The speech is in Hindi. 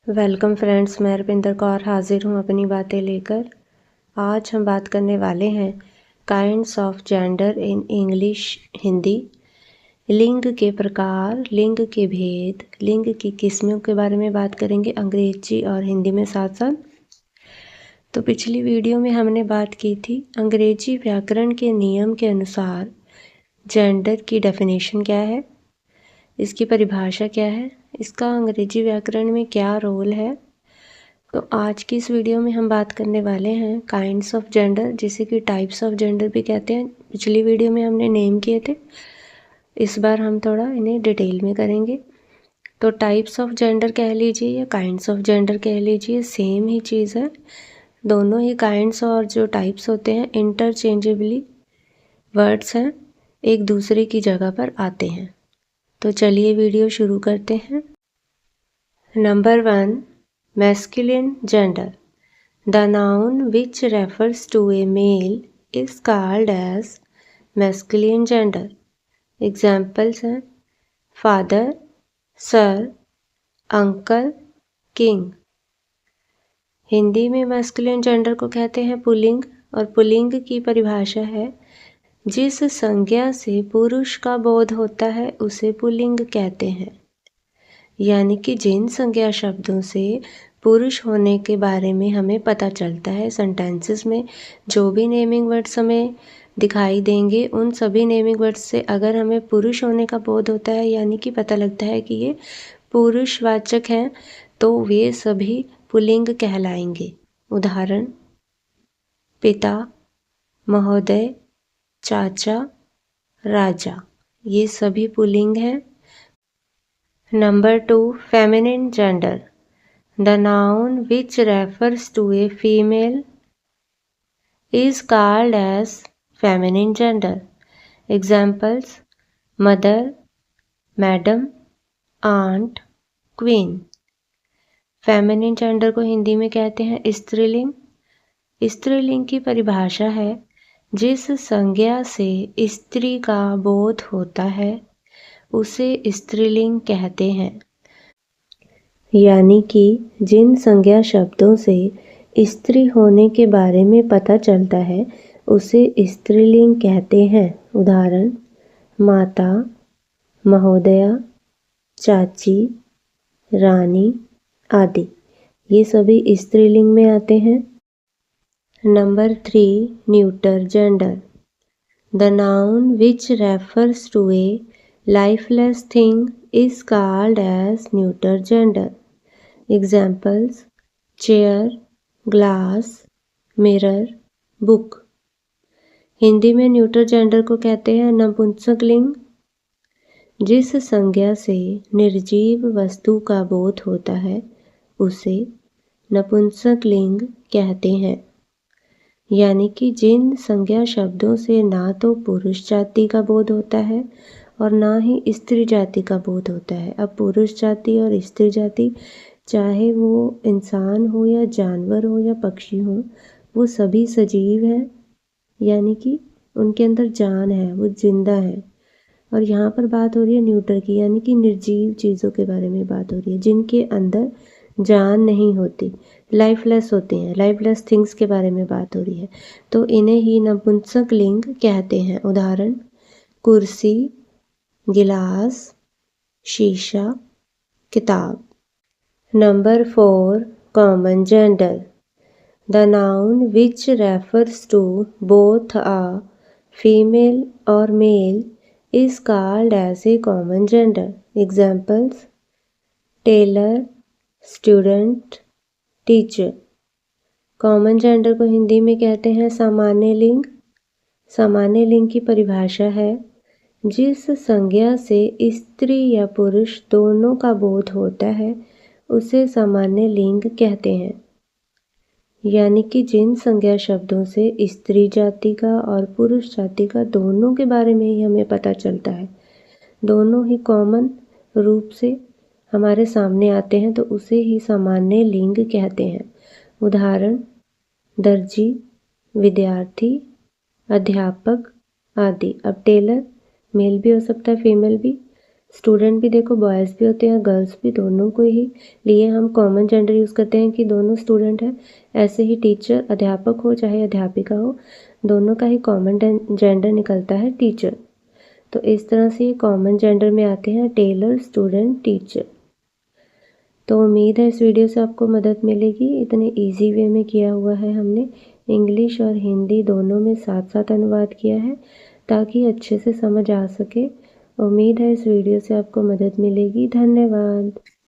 वेलकम फ्रेंड्स, मैं रविंदर कौर हाजिर हूँ अपनी बातें लेकर। आज हम बात करने वाले हैं kinds of gender in English Hindi. लिंग के प्रकार, लिंग के भेद, लिंग की किस्मों के बारे में बात करेंगे अंग्रेजी और हिंदी में साथ साथ। तो पिछली वीडियो में हमने बात की थी अंग्रेजी व्याकरण के नियम के अनुसार जेंडर की डेफिनेशन क्या है, इसकी परिभाषा क्या है, इसका अंग्रेजी व्याकरण में क्या रोल है। तो आज की इस वीडियो में हम बात करने वाले हैं काइंड्स ऑफ जेंडर, जिसे कि टाइप्स ऑफ जेंडर भी कहते हैं। पिछली वीडियो में हमने नेम किए थे, इस बार हम थोड़ा इन्हें डिटेल में करेंगे। तो टाइप्स ऑफ जेंडर कह लीजिए या काइंड्स ऑफ जेंडर कह लीजिए, सेम ही चीज़ है। दोनों ही काइंड्स और जो टाइप्स होते हैं इंटरचेंजेबली वर्ड्स हैं, एक दूसरे की जगह पर आते हैं। तो चलिए वीडियो शुरू करते हैं। Number 1, masculine gender. The noun which refers to a male is called as masculine gender. Examples हैं father, sir, uncle, king. Hindi में masculine gender को कहते हैं पुल्लिंग, और पुल्लिंग की परिभाषा है जिस संज्ञा से पुरुष का बोध होता है उसे पुल्लिंग कहते हैं। यानी कि जिन संज्ञा शब्दों से पुरुष होने के बारे में हमें पता चलता है, सेंटेंसेस में जो भी नेमिंग वर्ड्स हमें दिखाई देंगे, उन सभी नेमिंग वर्ड्स से अगर हमें पुरुष होने का बोध होता है, यानी कि पता लगता है कि ये पुरुषवाचक हैं, तो वे सभी पुल्लिंग कहलाएंगे। उदाहरण पिता, महोदय, चाचा, राजा, ये सभी पुल्लिंग हैं। Number 2, feminine gender. The noun which refers to a female is called as feminine gender. Examples: mother, madam, aunt, queen. Feminine gender को हिंदी में कहते हैं स्त्रीलिंग। स्त्रीलिंग की परिभाषा है जिस संज्ञा से स्त्री का बोध होता है उसे स्त्रीलिंग कहते हैं। यानी कि जिन संज्ञा शब्दों से स्त्री होने के बारे में पता चलता है उसे स्त्रीलिंग कहते हैं। उदाहरण माता, महोदया, चाची, रानी आदि, ये सभी स्त्रीलिंग में आते हैं। Number 3, neuter gender. The noun which refers to a lifeless thing is called as neuter gender. Examples: chair, glass, mirror, book. Hindi में न्यूटर जेंडर को कहते हैं नपुंसक लिंग। जिस संज्ञा से निर्जीव वस्तु का बोध होता है उसे नपुंसक लिंग कहते हैं। यानी कि जिन संज्ञा शब्दों से ना तो पुरुष जाति का बोध होता है और ना ही स्त्री जाति का बोध होता है। अब पुरुष जाति और स्त्री जाति, चाहे वो इंसान हो या जानवर हो या पक्षी हो, वो सभी सजीव हैं, यानी कि उनके अंदर जान है, वो जिंदा है। और यहाँ पर बात हो रही है न्यूटर की, यानी कि निर्जीव चीज़ों के बारे में बात हो रही है जिनके अंदर जान नहीं होती, लाइफलेस होते हैं, लाइफलेस थिंग्स के बारे में बात हो रही है, तो इन्हें ही नपुंसक लिंग कहते हैं। उदाहरण कुर्सी, गिलास, शीशा, किताब। Number 4, common gender. The noun which refers to both a female or male is called as a common gender. Examples: tailor, student, teacher. Common gender को हिंदी में कहते हैं सामान्य लिंग। सामान्य लिंग की परिभाषा है जिस संज्ञा से स्त्री या पुरुष दोनों का बोध होता है उसे सामान्य लिंग कहते हैं। यानी कि जिन संज्ञा शब्दों से स्त्री जाति का और पुरुष जाति का दोनों के बारे में ही हमें पता चलता है, दोनों ही कॉमन रूप से हमारे सामने आते हैं, तो उसे ही सामान्य लिंग कहते हैं। उदाहरण दर्जी, विद्यार्थी, अध्यापक आदि। अब टेलर मेल भी हो सकता है, फीमेल भी। स्टूडेंट भी देखो बॉयज़ भी होते हैं गर्ल्स भी, दोनों को ही लिए हम कॉमन जेंडर यूज़ करते हैं कि दोनों स्टूडेंट हैं। ऐसे ही टीचर अध्यापक हो चाहे अध्यापिका हो, दोनों का ही कॉमन जेंडर निकलता है टीचर। तो इस तरह से ये कॉमन जेंडर में आते हैं टेलर, स्टूडेंट, टीचर। तो उम्मीद है इस वीडियो से आपको मदद मिलेगी। इतने इजी वे में किया हुआ है हमने, इंग्लिश और हिंदी दोनों में साथ साथ अनुवाद किया है ताकि अच्छे से समझ आ सके। उम्मीद है इस वीडियो से आपको मदद मिलेगी। धन्यवाद।